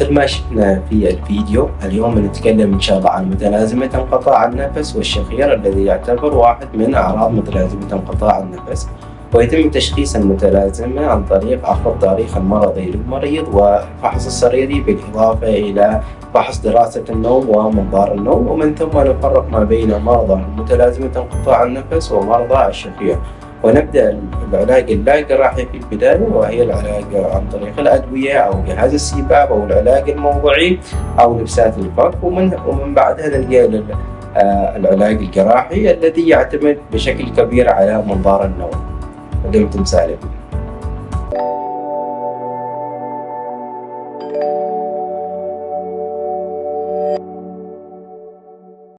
مثل ما شفنا في الفيديو، اليوم بنتكلم إن شاء الله عن متلازمة انقطاع النفس والشخير، الذي يعتبر واحد من أعراض متلازمة انقطاع النفس. ويتم تشخيص المتلازمة عن طريق أخذ التاريخ المرضي للمريض والفحص السريري، بالإضافة إلى فحص دراسة النوم ومنظار النوم، ومن ثم نفرق ما بين مرضى متلازمة انقطاع النفس ومرضى الشخير. ونبدأ العلاج اللا جراحي في البداية، وهي العلاج عن طريق الأدوية أو جهاز السيباب أو العلاج الموضعي أو لبسات الفك، ومن بعدها نلقى العلاج الجراحي الذي يعتمد بشكل كبير على منظار النوم. دمتم سالمين.